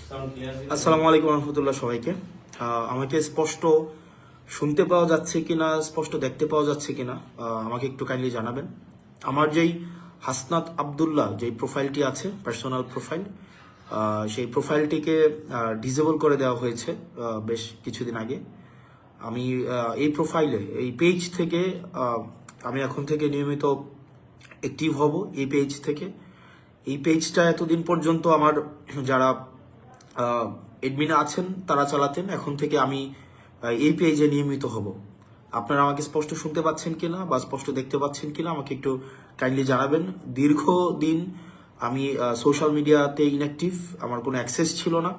আসসালামু আলাইকুম রহমতুল্লাহ সবাইকে। আমাকে স্পষ্ট শুনতে পাওয়া যাচ্ছে কিনা, স্পষ্ট দেখতে পাওয়া যাচ্ছে কিনা আমাকে একটু কাইন্ডলি জানাবেন। আমার যেই হাসনাত আব্দুল্লাহ যেই প্রোফাইলটি আছে, পার্সোনাল প্রোফাইল, সেই প্রোফাইলটিকে ডিসেবল করে দেওয়া হয়েছে বেশ কিছুদিন আগে। আমি এই প্রোফাইলে, এই পেজ থেকে আমি এখন থেকে নিয়মিত অ্যাক্টিভ হব। এই পেজ থেকে, এই পেজটা এতদিন পর্যন্ত আমার যারা এডমিন আছেন তারা চালাতেন, এখন থেকে আমি এই পেজে নিয়মিত হব। আপনারা আমাকে স্পষ্ট শুনতে পাচ্ছেন কিনা বা স্পষ্ট দেখতে পাচ্ছেন কিনা আমাকে একটু কাইন্ডলি জানাবেন। দীর্ঘদিন আমি সোশ্যাল মিডিয়াতে ইনঅ্যাক্টিভ, আমার কোনো অ্যাক্সেস ছিল না।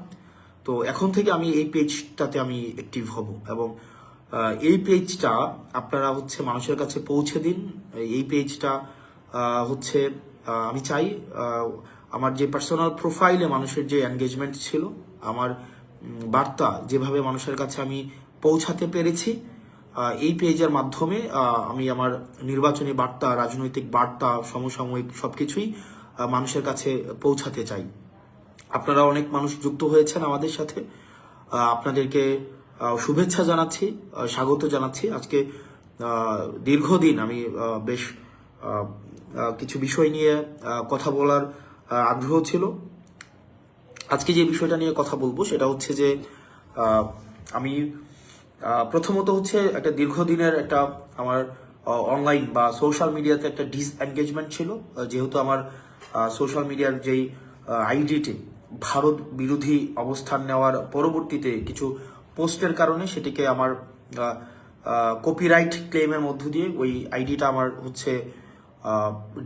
তো এখন থেকে আমি এই পেজটাতে আমি অ্যাক্টিভ হব এবং এই পেজটা আপনারা মানুষের কাছে পৌঁছে দিন। এই পেজটা হচ্ছে আমি চাই আমার যে পার্সোনাল প্রোফাইলে মানুষের যে এনগেজমেন্ট ছিল, আমার বার্তা যেভাবে মানুষের কাছে আমি পৌঁছাতে পেরেছি, এই পেজের মাধ্যমে আমি আমার নির্বাচনী বার্তা, রাজনৈতিক বার্তা, সমসাময়িক সবকিছুই মানুষের কাছে পৌঁছাতে চাই। আপনারা অনেক মানুষ যুক্ত হয়েছেন আমাদের সাথে, আপনাদেরকে শুভেচ্ছা জানাচ্ছি, স্বাগত জানাচ্ছি। আজকে দীর্ঘদিন আমি বেশ কিছু বিষয় নিয়ে কথা বলার আগ্রহ ছিল। আজকে যে বিষয়টা নিয়ে কথা বলবো সেটা হচ্ছে যে আমি প্রথমত একটা দীর্ঘদিনের একটা আমার অনলাইন বা সোশ্যাল মিডিয়াতে একটা ডিসএনগেজমেন্ট ছিল, যেহেতু আমার সোশ্যাল মিডিয়ার যেই আইডিটি ভারত বিরোধী অবস্থান নেওয়ার পরবর্তীতে কিছু পোস্টের কারণে সেটিকে আমার কপিরাইট ক্লেমের মধ্য দিয়ে ওই আইডিটা আমার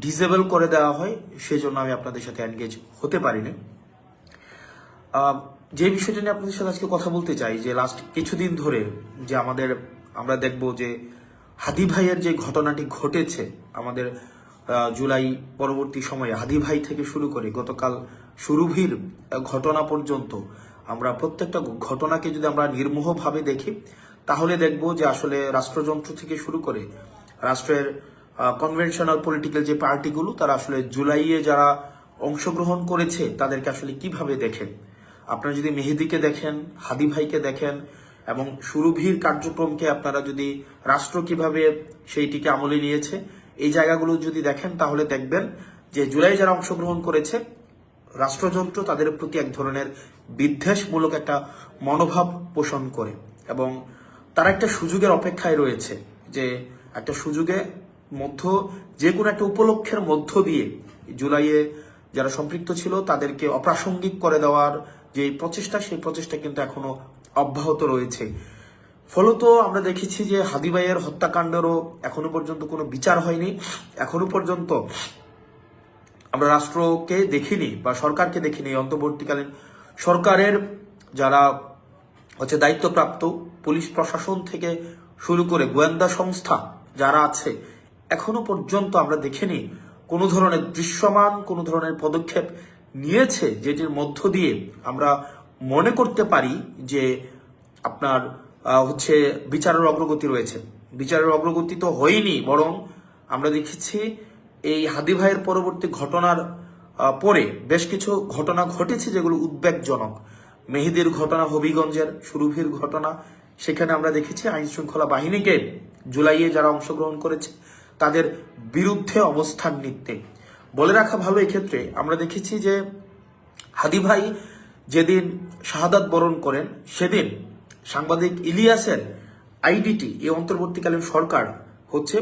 ডিসেবল করে দেওয়া হয়। সেজন্য আমি আপনাদের সাথে এনগেজ হতে পারিনি। যে বিষয়টা নিয়ে আপনাদের সাথে আজকে কথা বলতে চাই, যে লাস্ট কিছুদিন ধরে যে আমরা দেখব যে হাদি ভাইয়ের যে ঘটনাটি ঘটেছে, আমাদের জুলাই পরবর্তী সময়ে হাদি ভাই থেকে শুরু করে গতকাল সুরভির ঘটনা পর্যন্ত আমরা প্রত্যেকটা ঘটনাকে যদি আমরা নির্মোহভাবে দেখি, তাহলে দেখব যে আসলে রাষ্ট্রযন্ত্র থেকে শুরু করে রাষ্ট্রের কনভেনশনাল পলিটিক্যাল যে পার্টিগুলো, তারা আসলে জুলাইয়ে যারা অংশগ্রহণ করেছে তাদেরকে আসলে কিভাবে দেখেন। আপনারা যদি মেহেদিকে দেখেন, হাদি ভাইকে দেখেন এবং সুরভির কার্যক্রমকে আপনারা যদি রাষ্ট্র কিভাবে সেইটিকে আমলে নিয়েছে, এই জায়গাগুলো যদি দেখেন, তাহলে দেখবেন যে জুলাই যারা অংশগ্রহণ করেছে, রাষ্ট্রযন্ত্র তাদের প্রতি এক ধরনের বিদ্বেষমূলক একটা মনোভাব পোষণ করে এবং তারা একটা সুযোগের অপেক্ষায় রয়েছে, যে একটা সুযোগে যে কোনো একটা উপলক্ষের মধ্য দিয়ে জুলাইয়ে যারা সম্পৃক্ত ছিল তাদেরকে অপ্রাসঙ্গিক করে দেওয়ার যে প্রচেষ্টা, সেই প্রচেষ্টা কিন্তু এখনো অব্যাহত রয়েছে। ফলত আমরা দেখেছি যে হাদি ভাইয়ের হত্যাকাণ্ডেরও এখনো পর্যন্ত কোনো বিচার হয়নি। এখনো পর্যন্ত আমরা রাষ্ট্রকে দেখিনি বা সরকারকে দেখিনি, অন্তর্বর্তীকালীন সরকারের যারা দায়িত্বপ্রাপ্ত পুলিশ প্রশাসন থেকে শুরু করে গোয়েন্দা সংস্থা যারা আছে, এখনো পর্যন্ত আমরা দেখিনি কোনো ধরনের দৃশ্যমান কোনো ধরনের পদক্ষেপ নিয়েছে, যেটির মধ্য দিয়ে আমরা মনে করতে পারি যে আপনার বিচারের অগ্রগতি রয়েছে। বিচারের অগ্রগতি তো হয়নি, বরং আমরা দেখেছি এই হাদি ভাইয়ের পরবর্তী ঘটনার পরে বেশ কিছু ঘটনা ঘটেছে যেগুলো উদ্বেগজনক। মেহেদির ঘটনা, হবিগঞ্জের সুরভির ঘটনা, সেখানে আমরা দেখেছি আইন শৃঙ্খলা বাহিনীকে জুলাইয়ে যারা অংশগ্রহণ করেছে তাদের বিরুদ্ধে অবস্থান নিতে। বলে রাখা ভালো এক্ষেত্রে, আমরা দেখেছি যে হাদি ভাই যেদিন শাহাদাত বরণ করেন, সেদিন সাংবাদিক ইলিয়াসের আইডিটি এই অন্তর্বর্তীকালীন সরকার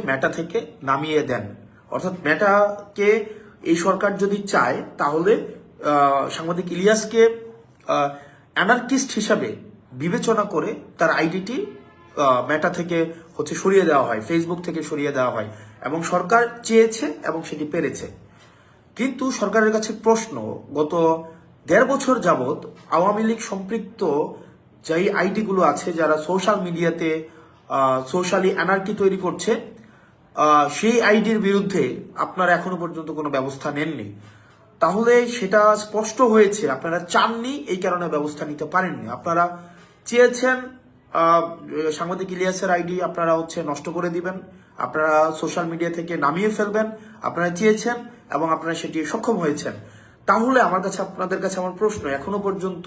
মেটা থেকে নামিয়ে দেন। অর্থাৎ মেটাকে এই সরকার যদি চায়, তাহলে সাংবাদিক ইলিয়াসকে অ্যানার্কিস্ট হিসাবে বিবেচনা করে তার আইডিটি মেটা থেকে সরিয়ে দেওয়া হয়, ফেসবুক থেকে সরিয়ে দেওয়া হয় এবং সরকার চেয়েছে এবং সেটি পেরেছে। কিন্তু সরকারের কাছে প্রশ্ন, গত 1.5 বছর যাবৎ আওয়ামী লীগ সম্পৃক্ত যেই আইডিগুলো আছে, যারা সোশ্যাল মিডিয়াতে সোশ্যালি অ্যানার্কি তৈরি করছে, সেই আইডির বিরুদ্ধে আপনারা এখনো পর্যন্ত কোনো ব্যবস্থা নেননি। তাহলে সেটা স্পষ্ট হয়েছে আপনারা চাননি, এই কারণে ব্যবস্থা নিতে পারেননি। আপনারা চেয়েছেন সাংবাদিক ইলিয়াসের আইডি আপনারা নষ্ট করে দিবেন, আপনারা সোশ্যাল মিডিয়া থেকে নামিয়ে ফেলবেন, আপনারা চেয়েছেন এবং আপনারা সেটি সক্ষম হয়েছেন। তাহলে আপনাদের কাছে আমার প্রশ্ন, এখনো পর্যন্ত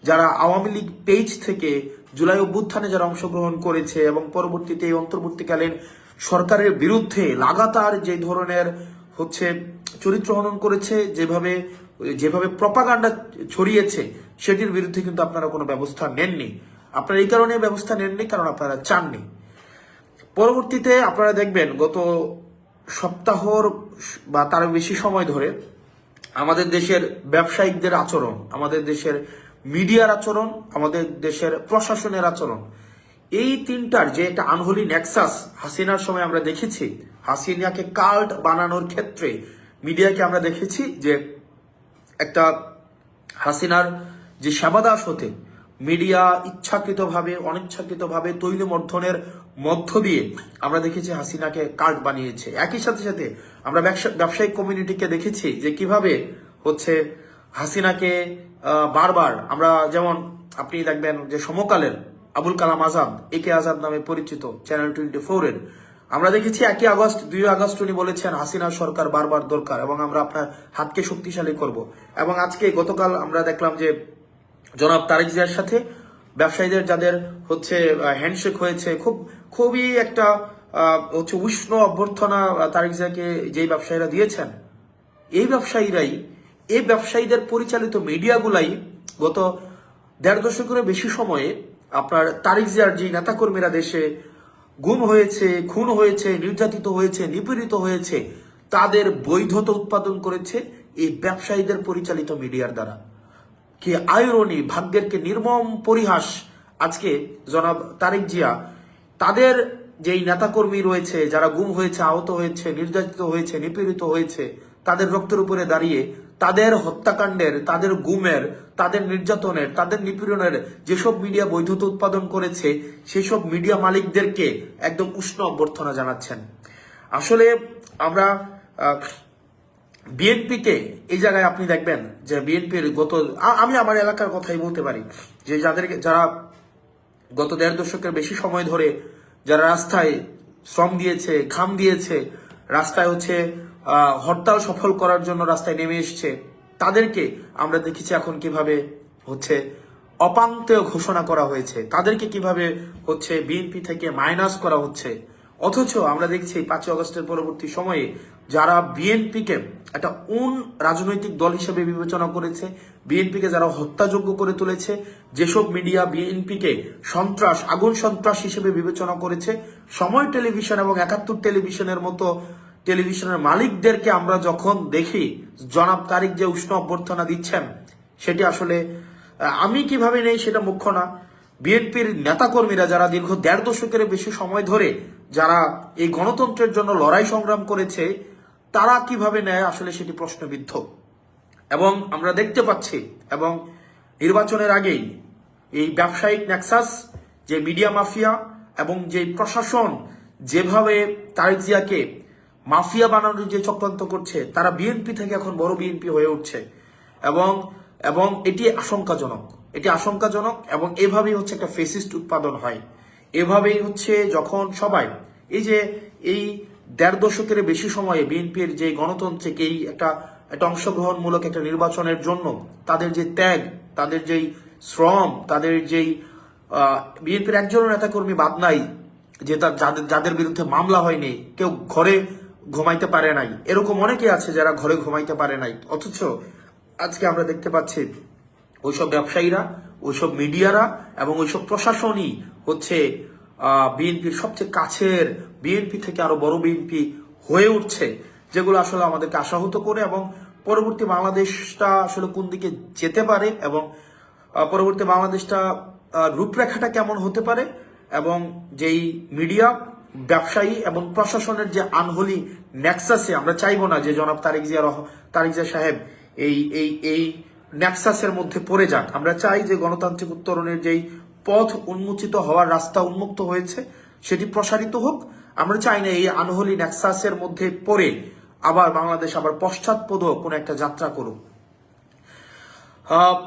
যারা আওয়ামী লীগ পেজ থেকে জুলাই অভ্যুত্থানে যারা অংশগ্রহণ করেছে এবং পরবর্তীতে এই অন্তর্বর্তীকালীন সরকারের বিরুদ্ধে লাগাতার যে ধরনের চরিত্র হনন করেছে, যেভাবে প্রপাগান্ডা ছড়িয়েছে, সেটির বিরুদ্ধে কিন্তু আপনারা কোনো ব্যবস্থা নেননি। আপনারা এই কারণে ব্যবস্থা নেননি কারণ আপনারা চাননি। পরবর্তীতে আপনারা দেখবেন গত সপ্তাহর বা তার বেশি সময় ধরে আমাদের দেশের ব্যবসায়িকদের আচরণ, আমাদের দেশের মিডিয়ার আচরণ, আমাদের দেশের প্রশাসনের আচরণ, এই তিনটার যে একটা আনহোলি নেক্সাস হাসিনার সময় আমরা দেখেছি। হাসিনাকে কাল্ট বানানোর ক্ষেত্রে মিডিয়াকে আমরা দেখেছি যে একটা হাসিনার যে সেবাদাস হতে মিডিয়া ইচ্ছাকৃতভাবে অনিচ্ছাকৃতভাবে তৈলমর্ধনের মধ্য দিয়ে আমরা দেখেছি হাসিনাকে কাল্ট বানিয়েছে। একই সাথে সাথে আমরা ব্যবসায়িক কমিউনিটিকে দেখেছি যে কিভাবে হাসিনাকে বারবার আমরা, যেমন আপনি দেখবেন যে সমকালের আবুল কালাম আজাদ, একে আজাদ নামে পরিচিত, চ্যানেল 24-এর, আমরা দেখেছি 2 আগস্ট উনি বলেছেন হাসিনা সরকার বারবার দরকার এবং আমরা আপনার হাতকে শক্তিশালী করব। এবং গতকাল আমরা দেখলাম যে জনাব তারেক জিয়ার সাথে ব্যবসায়ীদের যাদের হ্যান্ডশেক হয়েছে, খুবই একটা উষ্ণ অভ্যর্থনা তারেক জিয়াকে যেই ব্যবসায়ীরা দিয়েছেন, এই ব্যবসায়ীদের পরিচালিত মিডিয়াগুলাই গত 1.5 দশকের বেশি সময়ে আপনার তারেক জিয়ার যে নেতাকর্মীরা দেশে গুম হয়েছে, খুন হয়েছে, নির্যাতিত হয়েছে, নিপীড়িত হয়েছে, তাদের বৈধতা উৎপাদন করেছে এই ব্যবসায়ীদের পরিচালিত মিডিয়ার দ্বারা। কি আইরনি, ভাগ্যের কি নির্মম পরিহাস। আজকে জনাব তারেক জিয়া তাদের যেই নেতাকর্মী রয়েছে, যারা গুম হয়েছে, আহত হয়েছে, নির্যাতিত হয়েছে, নিপীড়িত হয়েছে, তাদের রক্তের উপরে দাঁড়িয়ে তাদের হত্যাকাণ্ডের, তাদের গুমের, তাদের নির্যাতনের, তাদের নিপীড়নের যেসব মিডিয়া বৈধতা উৎপাদন করেছে, সেসব মিডিয়া মালিকদেরকে একদম উষ্ণ অভ্যর্থনা জানাচ্ছেন। আসলে আমরা বিএনপিকে এই জায়গায় আপনি দেখবেন যে বিএনপির আমি আমার এলাকার কথাই বলতে পারি যে যারা গত 1.5 দশকের বেশি সময় ধরে যারা রাস্তায় শ্রম দিয়েছে, ঘাম দিয়েছে, রাস্তায় হরতাল সফল করার জন্য রাস্তায় নেমে এসছে, তাদেরকে আমরা দেখেছি এখন কিভাবে অপাঙ্ক্তেয় ঘোষণা করা হয়েছে, তাদেরকে কিভাবে বিএনপি থেকে মাইনাস করা হচ্ছে। অথচ আমরা দেখছি 5 আগস্টের পরবর্তী সময়ে যারা বিএনপিকে একটা রাজনৈতিক দল হিসেবে বিবেচনা করেছে, বিএনপিকে যারা হত্যাযোগ্য করে তুলেছে, যেসব মিডিয়া বিএনপিকে সন্ত্রাস, আগুন সন্ত্রাস হিসেবে বিবেচনা করেছে, সময় টেলিভিশন এবং 71 টেলিভিশনের মতো টেলিভিশনের মালিকদেরকে আমরা যখন দেখি জনাব তারেক যে উষ্ণ অভ্যর্থনা দিচ্ছেন, সেটি আসলে আমি কিভাবে নেই সেটা মুখ্য না। বিএনপির নেতাকর্মীরা যারা দীর্ঘ 1.5 দশকের বেশি সময় ধরে যারা এই গণতন্ত্রের জন্য লড়াই সংগ্রাম করেছে, তারা কিভাবে নেয় আসলে সেটি প্রশ্নবিদ্ধ। এবং আমরা দেখতে পাচ্ছি, এবং নির্বাচনের আগেই এই ব্যবসায়িক নেক্সাস, যে মিডিয়া মাফিয়া এবং যে প্রশাসন যেভাবে তারেক জিয়াকে মাফিয়া বানানোর যে চক্রান্ত করছে, তারা বিএনপি থেকে এখন বড় বিএনপি হয়ে উঠছে। এবং এটি আশঙ্কাজনক এবং এভাবেই একটা ফেসিস্ট উৎপাদন হয়। এভাবেই যখন সবাই এই 1.5 দশকের বেশি সময়ে বিএনপির যে গণতন্ত্রে এই একটা অংশগ্রহণমূলক একটা নির্বাচনের জন্য তাদের যে ত্যাগ, তাদের যেই শ্রম, তাদের যেই বিএনপির একজন নেতাকর্মী বাদ নাই যে যাদের বিরুদ্ধে মামলা হয়নি, কেউ ঘরে ঘুমাইতে পারে নাই, এরকম অনেকে আছে যারা ঘরে ঘুমাইতে পারে নাই। অথচ আজকে আমরা দেখতে পাচ্ছি ওইসব ব্যবসায়ীরা, ওইসব মিডিয়ারা এবং ওইসব প্রশাসনই বিএনপির সবচেয়ে কাছের, বিএনপি থেকে আরো বড় বিএনপি হয়ে উঠছে, যেগুলো আসলে আমাদেরকে আশাহত করে। এবং পরবর্তী বাংলাদেশটা আসলে কোন দিকে যেতে পারে এবং পরবর্তী বাংলাদেশটা রূপরেখাটা কেমন হতে পারে, এবং যেই মিডিয়া, ব্যবসায়ী এবং প্রশাসনের যে আনহোলি নেক্সাসে, আমরা চাইবো না যে জনাব তারেক জিয়া সাহেব এই নেক্সাসের মধ্যে পড়ে যাক। আমরা চাই যে গণতান্ত্রিক উত্তরণের যেই পথ উন্মোচিত হওয়ার রাস্তা উন্মুক্ত হয়েছে সেটি প্রসারিত হোক। আমরা চাই না এই আনহোলি নেক্সাসের মধ্যে পড়ে আবার বাংলাদেশ পশ্চাৎপদ কোন একটা যাত্রা করুক।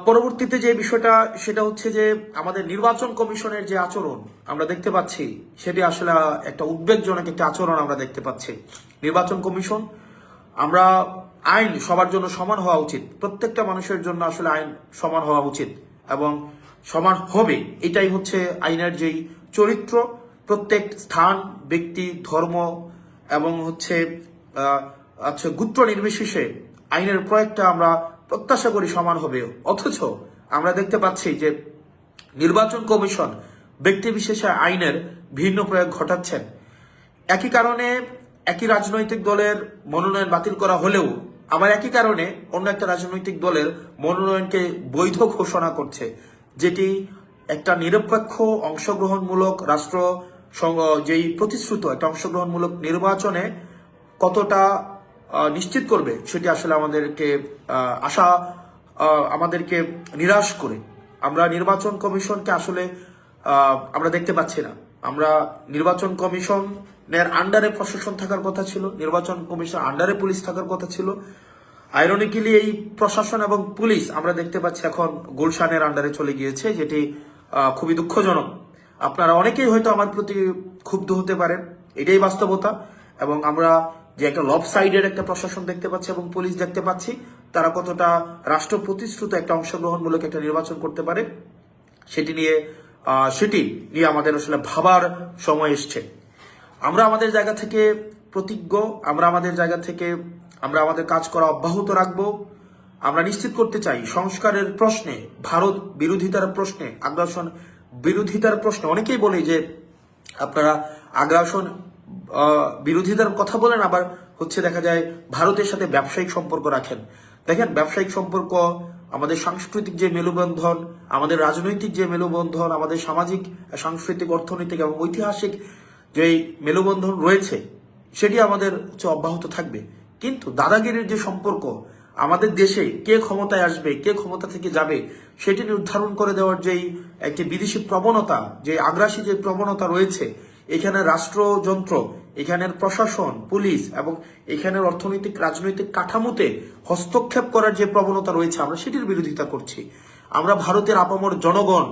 পরবর্তীতে যে বিষয়টা সেটা যে আমাদের নির্বাচন কমিশনের যে আচরণ আমরা দেখতে পাচ্ছি, সেটি আসলে একটা উদ্বেগজনক একটা আচরণ আমরা দেখতে পাচ্ছি। নির্বাচন কমিশন, আমরা আইন সবার জন্য সমান হওয়া উচিত, প্রত্যেকটা মানুষের জন্য আসলে আইন সমান হওয়া উচিত এবং সমান হবে, এটাই হচ্ছে আইনের যেই চরিত্র। প্রত্যেক স্থান, ব্যক্তি, ধর্ম এবং হচ্ছে গোত্র নির্বিশেষে আইনের প্রয়োগটা আমরা প্রত্যাশা করি সমান হবে। অথচ আমরা দেখতে পাচ্ছি যে নির্বাচন কমিশন ব্যক্তি বিশেষে আইনের ভিন্ন প্রয়োগ ঘটাচ্ছেন। একই কারণে একই রাজনৈতিক দলের মনোনয়ন বাতিল করা হলেও আবার একই কারণে অন্য একটা রাজনৈতিক দলের মনোনয়নকে বৈধ ঘোষণা করছে, যেটি একটা নিরপেক্ষ অংশগ্রহণমূলক রাষ্ট্র যেই প্রতিশ্রুত একটা অংশগ্রহণমূলক নির্বাচনে কতটা নিশ্চিত করবে সেটি আসলে আমাদেরকে নিরাশ করে। আমরা নির্বাচন কমিশনকে আসলে আমরা দেখতে পাচ্ছি না। আমরা নির্বাচন কমিশনের আন্ডারে প্রশাসন থাকার কথা ছিল, নির্বাচন কমিশন আন্ডারে পুলিশ থাকার কথা ছিল। আইরনিক্যালি এই প্রশাসন এবং পুলিশ আমরা দেখতে পাচ্ছি এখন গুলশানের আন্ডারে চলে গিয়েছে, যেটি খুবই দুঃখজনক। আপনারা অনেকেই হয়তো আমার প্রতি ক্ষুব্ধ হতে পারেন, এটাই বাস্তবতা। এবং আমরা যে একটা লব সাইডের একটা প্রশাসন দেখতে পাচ্ছি এবং পুলিশ দেখতে পাচ্ছি, তারা কতটা রাষ্ট্র প্রতিশ্রুত একটা অংশগ্রহণমূলক একটা নির্বাচন করতে পারে সেটি নিয়ে আমাদের আসলে ভাবার সময় এসছে। আমরা আমাদের জায়গা থেকে প্রতিজ্ঞ, আমরা আমাদের কাজ করা অব্যাহত রাখবো। আমরা নিশ্চিত করতে চাই সংস্কারের প্রশ্নে, ভারত বিরোধিতার প্রশ্নে, আগ্রাসন বিরোধিতার প্রশ্নে অনেকেই বলে যে আপনারা আগ্রাসন বিরোধিতার কথা বলেন, আবার দেখা যায় ভারতের সাথে ব্যবসায়িক সম্পর্ক রাখেন। দেখেন, ব্যবসায়িক সম্পর্ক, আমাদের সাংস্কৃতিক যে মেলবন্ধন, আমাদের রাজনৈতিক যে মেলবন্ধন, আমাদের সামাজিক, সাংস্কৃতিক, অর্থনৈতিক এবং ঐতিহাসিক যে মেলবন্ধন রয়েছে সেটি আমাদের অব্যাহত থাকবে। কিন্তু দাদাগিরির যে সম্পর্ক, আমাদের দেশে কে ক্ষমতায় আসবে, কে ক্ষমতা থেকে যাবে সেটি নির্ধারণ করে দেওয়ার যেই একটি বিদেশি প্রবণতা, যে আগ্রাসী যে প্রবণতা রয়েছে, এখানে রাষ্ট্রযন্ত্র, এখানের প্রশাসন, পুলিশ এবং এখানের অর্থনৈতিক রাজনৈতিক কাঠামোতে হস্তক্ষেপ করার যে প্রবণতা রয়েছে, আমরা সেটির বিরোধিতা করছি। আমরা ভারতের আপামর জনগণ,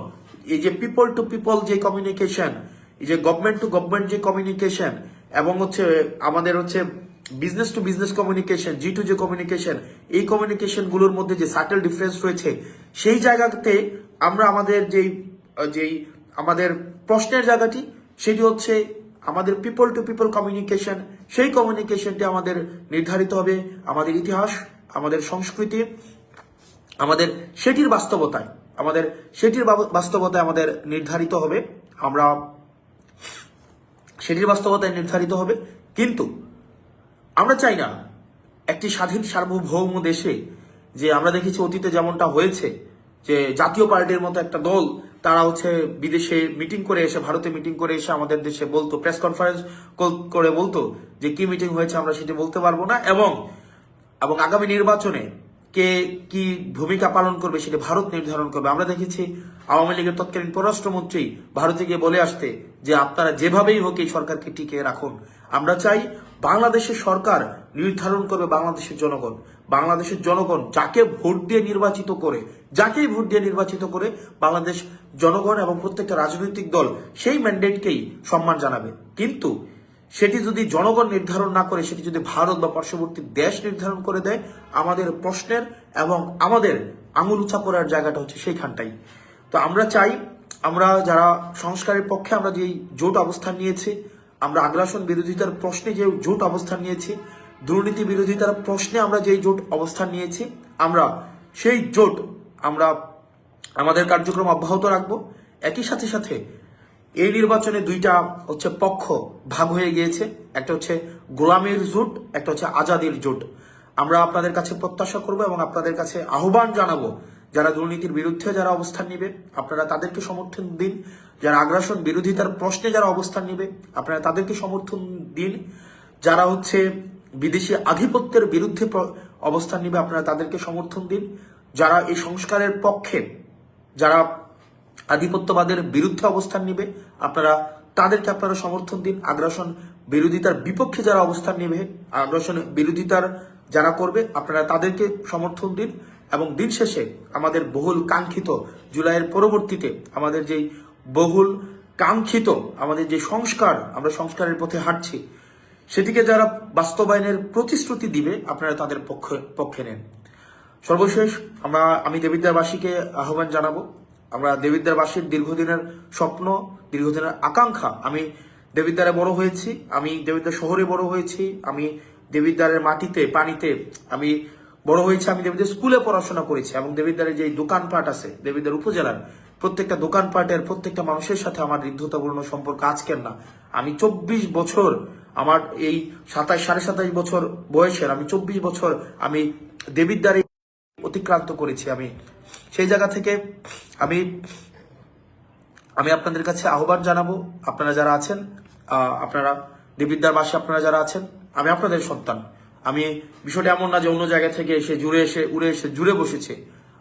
এই যে পিপল টু পিপল যে কমিউনিকেশন, এই যে গভর্নমেন্ট টু গভর্নমেন্ট যে কমিউনিকেশন এবং আমাদের business to business communication, G to যে কমিউনিকেশন, এই কমিউনিকেশন গুলোর মধ্যে যে সাটেল ডিফারেন্স রয়েছে, সেই জায়গাতে আমরা আমাদের প্রশ্নের জায়গাটি সেটি আমাদের পিপল টু পিপল কমিউনিকেশন। সেই কমিউনিকেশনটি আমাদের নির্ধারিত হবে আমাদের ইতিহাস, আমাদের সংস্কৃতি, আমাদের সেটির বাস্তবতায় আমাদের নির্ধারিত হবে। আমরা সেটির বাস্তবতায় নির্ধারিত হবে। কিন্তু আমরা চাই না একটি স্বাধীন সার্বভৌম দেশে, যে আমরা দেখেছি অতীতে যেমনটা হয়েছে, যে জাতীয় পার্টির মতো একটা দল তারা বিদেশে মিটিং করে এসে, ভারতে মিটিং করে এসে আমাদের দেশে বলতো, প্রেস কনফারেন্স করে বলতো যে কি মিটিং হয়েছে আমরা সেটি বলতে পারবো না, এবং আগামী নির্বাচনে কে কি ভূমিকা পালন করবে সেটি ভারত নির্ধারণ করবে। আমরা দেখেছি আওয়ামী লীগের তৎকালীন পররাষ্ট্রমন্ত্রী ভারতে গিয়ে বলে আসতে যে আপনারা যেভাবেই হোক এই সরকারকে টিকিয়ে রাখুন। আমরা চাই বাংলাদেশের সরকার নির্ধারণ করবে বাংলাদেশের জনগণ যাকেই ভোট দিয়ে নির্বাচিত করে বাংলাদেশ জনগণ এবং প্রত্যেকটা রাজনৈতিক দল সেই ম্যান্ডেটকেই সম্মান জানাবে। কিন্তু সেটি যদি জনগণ নির্ধারণ না করে, সেটি যদি ভারত বা পার্শ্ববর্তী দেশ নির্ধারণ করে দেয়, আমাদের প্রশ্নের এবং আমাদের আঙুল উঁচা করার জায়গাটা সেইখানটাই। তো আমরা চাই, আমরা যারা সংস্কারের পক্ষে আমরা যেই জোট অবস্থান নিয়েছি, আমরা আগ্রাসন বিরোধিতার প্রশ্নে যে জোট অবস্থান নিয়েছি, দুর্নীতি বিরোধিতার প্রশ্নে আমরা যেই জোট অবস্থান নিয়েছি, আমরা সেই জোট আমাদের কার্যক্রম অব্যাহত রাখবো। একই সাথে এই নির্বাচনে দুইটা পক্ষ ভাগ হয়ে গিয়েছে, একটা গোলামীর জোট, একটা আজাদির জোট। আমরা আপনাদের কাছে প্রত্যাশা করব এবং আপনাদের কাছে আহ্বান জানাবো, যারা দুর্নীতির বিরুদ্ধে যারা অবস্থান নিবে আপনারা তাদেরকে সমর্থন দিন, যারা আগ্রাসন বিরোধিতার প্রশ্নে যারা অবস্থান নিবে আপনারা তাদেরকে সমর্থন দিন, যারা বিদেশি আধিপত্যের বিরুদ্ধে অবস্থান নিবে আপনারা তাদেরকে সমর্থন দিন, যারা এই সংস্কারের পক্ষে, যারা আধিপত্যবাদের বিরুদ্ধে অবস্থান নিবে তাদেরকে আপনারা সমর্থন দিন। আগ্রাসন বিরোধিতার বিপক্ষে যারা অবস্থান নেবে, আগ্রাসন বিরোধিতার যারা করবে আপনারা তাদেরকে সমর্থন দিন। এবং দিন শেষে আমাদের বহুল কাঙ্ক্ষিত জুলাইয়ের পরবর্তীতে আমাদের আমাদের যে সংস্কার, আমরা সংস্কারের পথে হাঁটছি, সেটিকে যারা বাস্তবায়নের প্রতিশ্রুতি দিবে আপনারা তাদের পক্ষে নেন। সর্বশেষ আমি দেবিদ্বারবাসীকে আহ্বান জানাবো, আমরা দেবিদ্বারবাসীর দীর্ঘদিনের স্বপ্ন, দীর্ঘদিনের আকাঙ্ক্ষা, আমি দেবিদ্বারে বড় হয়েছি, আমি দেবিদ্বার শহরে বড় হয়েছি, আমি দেবিদ্বারের মাটিতে পানিতে আমি বড় হয়েছি, আমি দেবিদ্বার স্কুলে পড়াশোনা করেছি এবং দেবিদ্বারের যে দোকানপাট আছে দেবিদ্বার উপজেলার প্রত্যেকটা দোকানপাটের প্রত্যেকটা মানুষের সাথে আমার হৃদ্যতাপূর্ণ সম্পর্ক আজকের না। আমি 24 বছর, আমার এই 27 বছর বয়সের আমি 24 বছর আমি দেবিদ্বারে অতিক্রান্ত করেছি। আমি সেই জায়গা থেকে আমি আপনাদের কাছে আহ্বান জানাবো, আপনারা যারা আছেন, আপনারা দেবিদ্বারবাসী আপনারা যারা আছেন, আমি আপনাদের সন্তান। আমি বিষয়টা এমন না যে অন্য জায়গা থেকে উড়ে এসে জুড়ে বসেছে।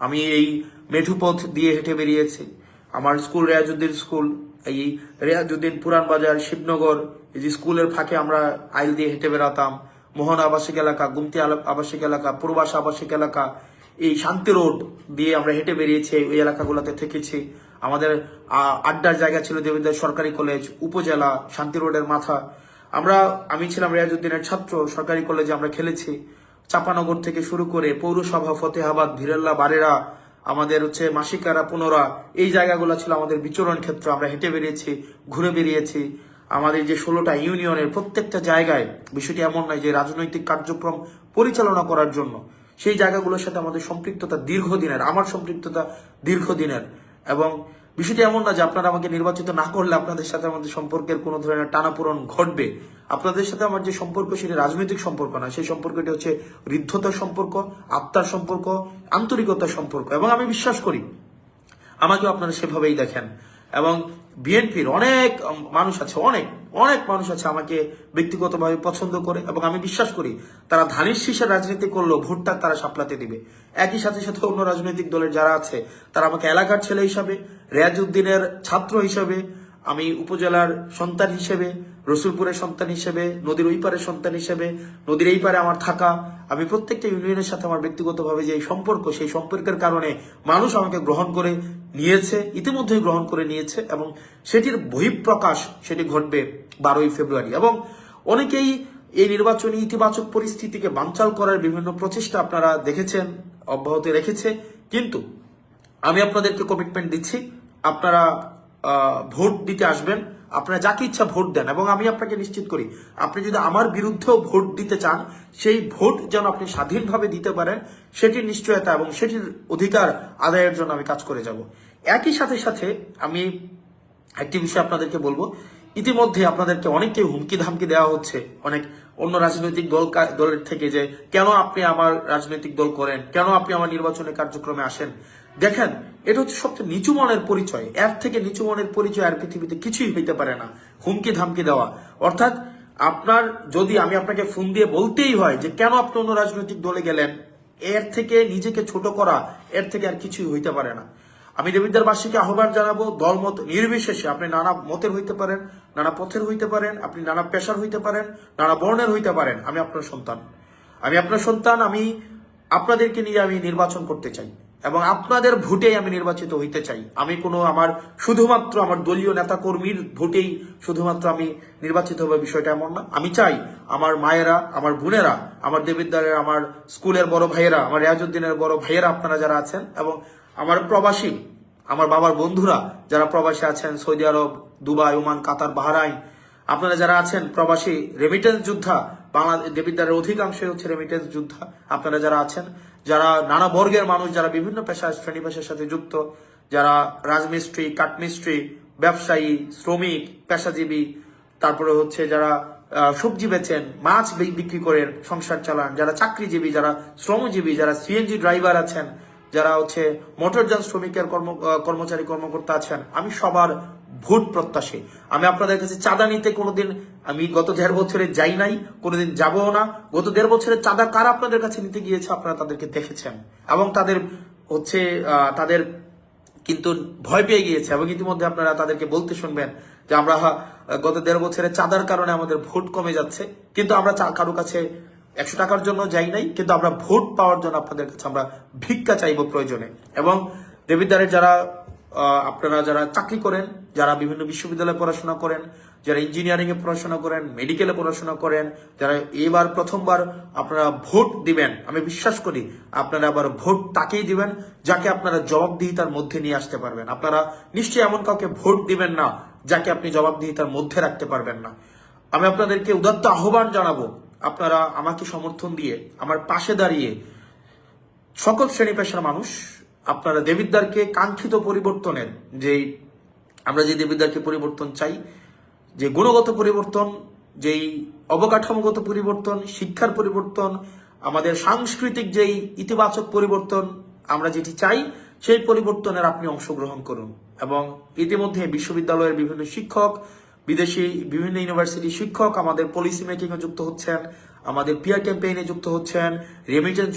আমি এই মেঠুপথ দিয়ে হেঁটে বেরিয়েছি। আমার স্কুল রেয়াজউদ্দিন স্কুল, এই রেয়াজউদ্দিন পুরান বাজার শিবনগর, এই যে স্কুলের ফাঁকে আমরা আইল দিয়ে হেঁটে বেড়াতাম, মোহন আবাসিক এলাকা, গুমতি আবাসিক এলাকা, পূর্বাস আবাসিক এলাকা, এই শান্তি রোড দিয়ে আমরা হেঁটে বেরিয়েছি, ওই এলাকাগুলোতে থেকেছি। আমাদের আড্ডার জায়গা ছিল দেবিদ্বার সরকারি কলেজ উপজেলা, শান্তি রোডের মাথা। আমি ছিলাম রেয়াজউদ্দিনের ছাত্র, সরকারি কলেজে আমরা খেলেছি। চাপানগর থেকে শুরু করে পৌরসভা, ফতেহাবাদ, ভিরেল্লা, বারেরা, আমাদের মাসিকারা, পুনরা, এই জায়গাগুলো ছিল আমাদের বিচরণ ক্ষেত্র। আমরা হেঁটে বেরিয়েছি, ঘুরে বেরিয়েছি। আমাদের যে 16টা ইউনিয়নের প্রত্যেকটা জায়গায়, বিষয়টি এমন নয় যে রাজনৈতিক কার্যক্রম পরিচালনা করার জন্য, সেই জায়গাগুলোর সাথে আমাদের সম্পৃক্ততা দীর্ঘদিনের, আমার সম্পৃক্ততা দীর্ঘদিনের। এবং বিষয়টি এমন না যে আপনারা আমাকে নির্বাচিত না করলে আপনাদের সাথে আমাদের সম্পর্কের কোনো ধরনের টানাপোড়েন ঘটবে। আপনাদের সাথে আমার যে সম্পর্ক সেটি রাজনৈতিক সম্পর্ক না, সেই সম্পর্কটি হচ্ছে হৃদ্যতার সম্পর্ক, আত্মার সম্পর্ক, আন্তরিকতার সম্পর্ক। এবং আমি বিশ্বাস করি আমাকেও আপনারা সেভাবেই দেখেন। এবং বিএনপির অনেক মানুষ আছে, অনেক মানুষ আছে আমাকে ব্যক্তিগতভাবে পছন্দ করে, এবং আমি বিশ্বাস করি তারা ধানের শীষের রাজনীতি করলেও ভোটটা তারা সাপলাতে দিবে। একই সাথে সাথে অন্য রাজনৈতিক দলের যারা আছে তারা আমাকে এলাকার ছেলে হিসাবে, রেয়াজউদ্দিনের ছাত্র হিসাবে, আমি উপজেলার সন্তান হিসেবে, রসুলপুরের সন্তান হিসেবে, নদীর ওই পারের সন্তান হিসেবে, নদীর এই পারে আমার থাকা, আমি প্রত্যেকটা ইউনিয়নের সাথে আমার ব্যক্তিগতভাবে যে সম্পর্ক, সেই সম্পর্কের কারণে মানুষ আমাকে গ্রহণ করে নিয়েছে, ইতিমধ্যেই গ্রহণ করে নিয়েছে, এবং সেটির বহিঃপ্রকাশ সেটি ঘটবে 12ই ফেব্রুয়ারি। এবং অনেকেই এই নির্বাচনী ইতিবাচক পরিস্থিতিকে বানচাল করার বিভিন্ন প্রচেষ্টা আপনারা দেখেছেন, অব্যাহত রেখেছে। কিন্তু আমি আপনাদেরকে কমিটমেন্ট দিচ্ছি, আপনারা ভোট দিতে আসবেন, আপনারা যাকে ইচ্ছা ভোট দেন। এবং আমি আপনাকে নিশ্চিত করি, আপনি যদি আমার বিরুদ্ধেও ভোট দিতে চান, সেই ভোট যেন আপনি স্বাধীনভাবে দিতে পারেন, সেটির নিশ্চয়তা এবং সেটির অধিকার আদায়ের জন্য আমি কাজ করে যাব। একই সাথে সাথে আমি একটি বিষয় আপনাদেরকে বলবো, ইতিমধ্যে আপনাদেরকে অনেককেই হুমকি ধামকি দেওয়া হচ্ছে অনেক অন্য রাজনৈতিক দলের থেকে, যে কেন আপনি আমার রাজনৈতিক দল করেন, কেন আপনি আমার নির্বাচনী কার্যক্রমে আসেন। দেখেন, এটা হচ্ছে সবচেয়ে নিচু মনের পরিচয়। এর থেকে নিচু মনের পরিচয় আর পৃথিবীতে কিছুই হইতে পারে না। হুমকি ধামকি দেওয়া অর্থাৎ যদি আমি আপনাকে ফোন দিয়ে বলতেই হয় যে কেন আপনি অন্য রাজনৈতিক দলে গেলেন, এর থেকে নিজেকে ছোট করা, এর থেকে আর কিছুই হইতে পারে না। আমি দেবিদ্বারবাসীকে আহ্বান জানাবো, দলমত নির্বিশেষে, আপনি নানা মতের হইতে পারেন, নানা পথের হইতে পারেন, আপনি নানা পেশার হইতে পারেন, নানা বর্ণের হইতে পারেন, আমি আপনার সন্তান। আমি আপনাদেরকে নিয়ে আমি নির্বাচন করতে চাই এবং আপনাদের ভোটেই আমি নির্বাচিত হইতে চাই। আমি শুধুমাত্র আমার দলীয় নেতা কর্মীর ভোটেই শুধুমাত্র আমি নির্বাচিত হবে, বিষয়টা এমন না। আমি চাই আমার মায়েরা, আমার বোনেরা, আমার দেবিদ্বারের, আমার স্কুলের বড় ভাইয়েরা, আমার রেয়াজউদ্দিনের বড় ভাইয়েরা, আপনারা যারা আছেন, এবং আমার প্রবাসী, আমার বাবার বন্ধুরা যারা প্রবাসী আছেন, সৌদি আরব, দুবাই, ওমান, কাতার, বাহরাইন, আপনারা যারা আছেন প্রবাসী রেমিটেন্স যোদ্ধা, দেবিদ্বারের অধিকাংশই হচ্ছে রেমিটেন্স যোদ্ধা, আপনারা যারা আছেন, যারা নানা বর্গের মানুষ, যারা বিভিন্ন শ্রেণী পেশার সাথে যুক্ত, যারা রাজমিস্ত্রি, কাঠমিস্ত্রি, ব্যবসায়ী, শ্রমিক, পেশাজীবী, তারপরে যারা সবজি বেচেন, মাছ বিক্রি করেন, সংসার চালান, যারা চাকরিজীবী, যারা শ্রমজীবী, যারা সিএনজি ড্রাইভার আছেন, যারা মোটরযান শ্রমিকের কর্মচারী কর্মকর্তা আছেন, আমি সবার ভোট প্রত্যাশী। আমি আপনাদের কাছে চাঁদা নিতে কোনোদিন, আমি গত 1.5 বছরে যাই নাই, কোনোদিন যাবও না। গত 1.5 বছরের চাঁদা কারা আপনাদের কাছে নিতে গিয়েছে আপনারা তাদেরকে দেখেছেন, এবং তাদের কিন্তু ভয় পেয়ে গিয়েছে, এবং ইতিমধ্যে আপনারা তাদেরকে বলতে শুনবেন যে আমরা গত 1.5 বছরের চাঁদার কারণে আমাদের ভোট কমে যাচ্ছে। কিন্তু আমরা কারো কাছে 100 টাকার জন্য যাই নাই, কিন্তু আমরা ভোট পাওয়ার জন্য আপনাদের কাছে আমরা ভিক্ষা চাইব প্রয়োজনে। এবং দেবিদ্বারের আপনারা যারা চাকরি করেন, যারা বিভিন্ন বিশ্ববিদ্যালয়ে পড়াশোনা করেন, যারা ইঞ্জিনিয়ারিং এ পড়াশোনা করেন, মেডিকেলে পড়াশোনা করেন, যারা এবার প্রথমবার আপনারা ভোট দিবেন, আমি বিশ্বাস করি আপনারা আবার ভোট তাকেই দিবেন যাকে আপনারা জবাবদিহিতার মধ্যে নিয়ে আসতে পারবেন। আপনারা নিশ্চয়ই এমন কাউকে ভোট দিবেন না যাকে আপনি জবাবদিহিতার মধ্যে রাখতে পারবেন না। আমি আপনাদেরকে উদাত্ত আহ্বান জানাবো, আপনারা আমাকে সমর্থন দিয়ে আমার পাশে দাঁড়িয়ে সকল শ্রেণী পেশার মানুষ আপনারা দেবিদ্বারকে কাঙ্ক্ষিত পরিবর্তনের যেই আমরা যে দেবিদ্বারকে পরিবর্তন চাই, যে গুণগত পরিবর্তন, যেই অবকাঠামোগত পরিবর্তন, শিক্ষার পরিবর্তন, আমাদের সাংস্কৃতিক যেই ইতিবাচক পরিবর্তন আমরা যেটি চাই, সেই পরিবর্তনের আপনি অংশগ্রহণ করুন। এবং ইতিমধ্যে বিশ্ববিদ্যালয়ের বিভিন্ন শিক্ষক, বিদেশি বিভিন্ন ইউনিভার্সিটি শিক্ষক আমাদের পলিসি মেকিং এ যুক্ত হচ্ছেন, আমাদের পিয়ার ক্যাম্পেইনে যুক্ত হচ্ছেন, রেমিটেন্স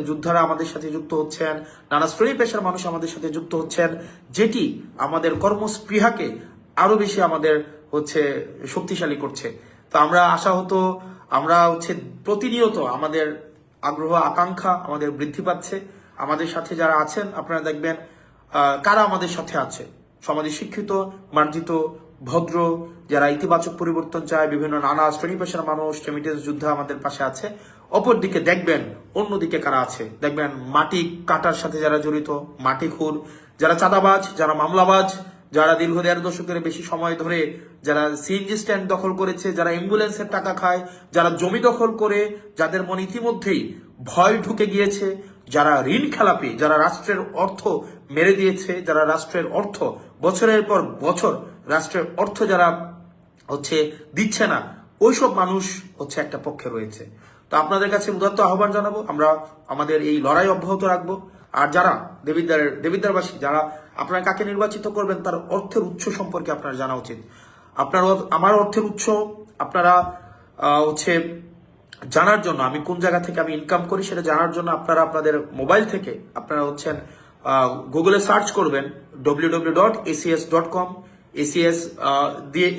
যোদ্ধারা আমাদের সাথে যুক্ত হচ্ছেন, নানা শ্রেণী পেশার মানুষ আমাদের সাথে যুক্ত হচ্ছেন, যেটি আমাদের কর্মস্পৃহাকে আরো বেশি আমাদের শক্তিশালী করছে। তো আমরা প্রতিনিয়ত আমাদের আগ্রহ আকাঙ্ক্ষা আমাদের বৃদ্ধি পাচ্ছে। আমাদের সাথে যারা আছেন আপনারা দেখবেন কারা আমাদের সাথে আছে, সমাজে শিক্ষিত, মার্জিত, ভদ্র, যারা ইতিবাচক পরিবর্তন চায়, বিভিন্ন নানা শ্রেণী পেশার মানুষ, রেমিটেন্স যোদ্ধা আমাদের পাশে আছে। অপরদিকে দেখবেন অন্যদিকে কারা আছে, দেখবেন মাটি কাটার সাথে যারা জড়িত, মাটি খুর, যারা চাঁদাবাজ, যারা মামলাবাজ, যারা দীর্ঘ 1.5 দশকের বেশি সময় ধরে যারা সিএনজি স্ট্যান্ড দখল করেছে, যারা অ্যাম্বুলেন্সের টাকা খায়, যারা জমি দখল করে, যাদের মনে ইতিমধ্যেই ভয় ঢুকে গিয়েছে, যারা ঋণ খেলাপি, যারা রাষ্ট্রের অর্থ মেরে দিয়েছে, যারা রাষ্ট্রের অর্থ বছরের পর বছর রাষ্ট্রের অর্থ যারা দিচ্ছে না, ওইসব মানুষ একটা পক্ষে রয়েছে। তো আপনাদের কাছে উদাত্ত আহ্বান জানাবো, আমরা আমাদের এই লড়াই অব্যাহত রাখবো। আর যারা দেবিদ্বারবাসী, যারা আপনারা কাকে নির্বাচিত করবেন তার অর্থের উৎস সম্পর্কে আপনার জানা উচিত। আমার অর্থের উৎস আপনারা জানার জন্য, আমি কোন জায়গা থেকে আমি ইনকাম করি সেটা জানার জন্য আপনারা আপনাদের মোবাইল থেকে আপনারা গুগলে সার্চ করবেন www.acs.com,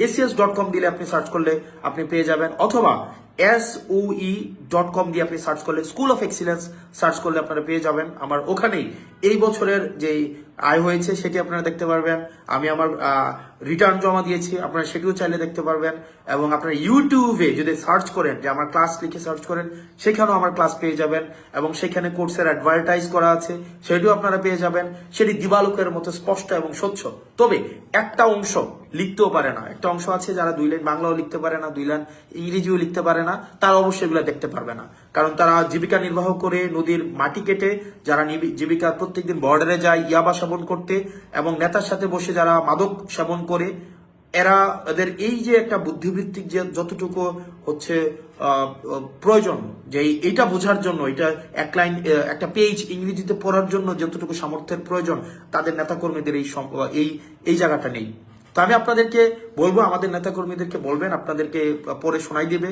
acs.com দিলে আপনি সার্চ করলে আপনি পেয়ে যাবেন, অথবা SOE.com দিয়ে আপনি সার্চ করলে, স্কুল অফ এক্সিলেন্স সার্চ করলে আপনারা পেয়ে যাবেন। আমার ওখানেই এই বছরের যে আয় হয়েছে সেটি আপনারা দেখতে পারবেন। আমি আমার রিটার্ন জমা দিয়েছি, আপনারা সেটিও চাইলে দেখতে পারবেন। এবং আপনারা ইউটিউবে যদি সার্চ করেন, যে আমার ক্লাস লিখে সার্চ করেন, সেখানেও আমার ক্লাস পেয়ে যাবেন। এবং সেখানে কোর্সের অ্যাডভার্টাইজ করা আছে, সেটিও আপনারা পেয়ে যাবেন। সেটি দিবালোকের মতো স্পষ্ট এবং স্বচ্ছ। তবে একটা অংশ লিখতেও পারে না, একটা অংশ আছে যারা 2 লাইন বাংলাও লিখতে পারে না, 2 লাইন ইংরেজিও লিখতে পারে না, তারা অবশ্যই এগুলো দেখতে পারবে না। কারণ তারা জীবিকা নির্বাহ করে নদীর মাটি কেটে, যারা জীবিকা প্রত্যেকদিন বর্ডারে যায় ইয়াবা সেবন করতে, এবং নেতার সাথে বসে যারা মাদক সেবন করে, এদের এই যে একটা বুদ্ধিবৃত্তিক যে যতটুকু প্রয়োজন, যে এইটা বোঝার জন্য, এটা এক লাইন একটা পেজ ইংরেজিতে পড়ার জন্য যতটুকু সামর্থ্যের প্রয়োজন, তাদের নেতাকর্মীদের এই জায়গাটা নেই। তো আমি আপনাদেরকে বলবো, আমাদের নেতাকর্মীদেরকে বলবেন, আপনাদেরকে পড়ে শোনাই দিবে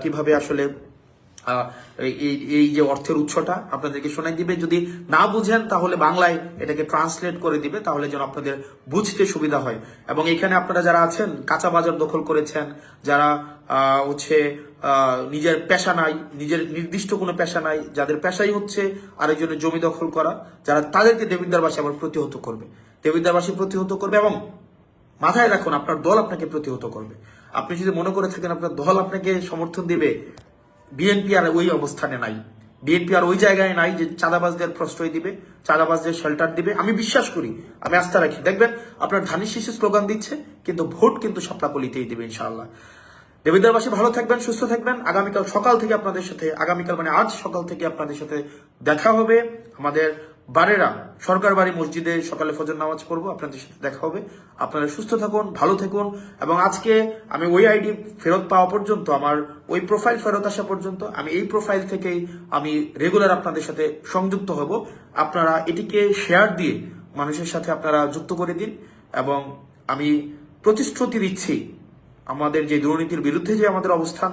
কিভাবে আসলে এই যে অর্থের উৎসটা আপনাদেরকে শোনাই দিবে। যদি না বুঝেন তাহলে বাংলায় এটাকে ট্রান্সলেট করে দিবে, তাহলে যেন আপনাদের বুঝতে সুবিধা হয়। এবং এখানে আপনারা যারা আছেন, কাঁচা বাজার দখল করেছেন, যারা নিজের পেশা নাই, নিজের নির্দিষ্ট কোনো পেশা নাই, যাদের পেশাই আরেকজনের জমি দখল করা, যারা তাদেরকে দেবিদ্বারবাসী আবার প্রতিহত করবে, দেবিদ্বারবাসী প্রতিহত করবে। এবং মাথায় রাখুন, আপনার দল আপনাকে প্রতিহত করবে। আপনি যদি মনে করে থাকেন আপনার দল আপনাকে সমর্থন দিবে, বিএনপি আর ওই অবস্থানে নাই, বিএনপি আর ওই জায়গায় নাই যে চাঁদাবাজদের প্রশ্রয় দিবে, চাঁদাবাজদের শেল্টার দিবে। আমি বিশ্বাস করি, আমি আস্থা রাখি, দেখবেন আপনার ধানের শীষে স্লোগান দিচ্ছে, কিন্তু ভোট কিন্তু শাপলাকলিতেই দিবে ইনশাআল্লাহ। দেবিদ্বারবাসী ভালো থাকবেন, সুস্থ থাকবেন। আগামীকাল সকাল থেকে আপনাদের সাথে, আজ সকাল থেকে আপনাদের সাথে দেখা হবে আমাদের বারেরা সরকার বাড়ি মসজিদে, সকালে ফজর নামাজ পড়বো, আপনাদের সাথে দেখা হবে। আপনারা সুস্থ থাকুন, ভালো থাকুন। এবং আজকে আমি ওই আইডি ফেরত পাওয়া পর্যন্ত, আমার ওই প্রোফাইল ফেরত আসা পর্যন্ত, আমি এই প্রোফাইল থেকেই আমি রেগুলার আপনাদের সাথে সংযুক্ত হব। আপনারা এটিকে শেয়ার দিয়ে মানুষের সাথে আপনারা যুক্ত করে দিন। এবং আমি প্রতিশ্রুতি দিচ্ছি, আমাদের যে দুর্নীতির বিরুদ্ধে যে আমাদের অবস্থান,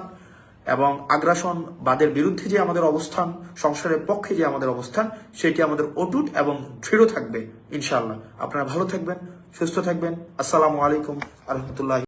এবং আগ্রাসনবাদের বিরুদ্ধে যে আমাদের অবস্থান, সংসারের পক্ষে যে আমাদের অবস্থান, সেটি আমাদের অটুট এবং দৃঢ় থাকবে ইনশাআল্লাহ। আপনারা ভালো থাকবেন, সুস্থ থাকবেন। আসসালামু আলাইকুম আ রহমতুল্লাহ।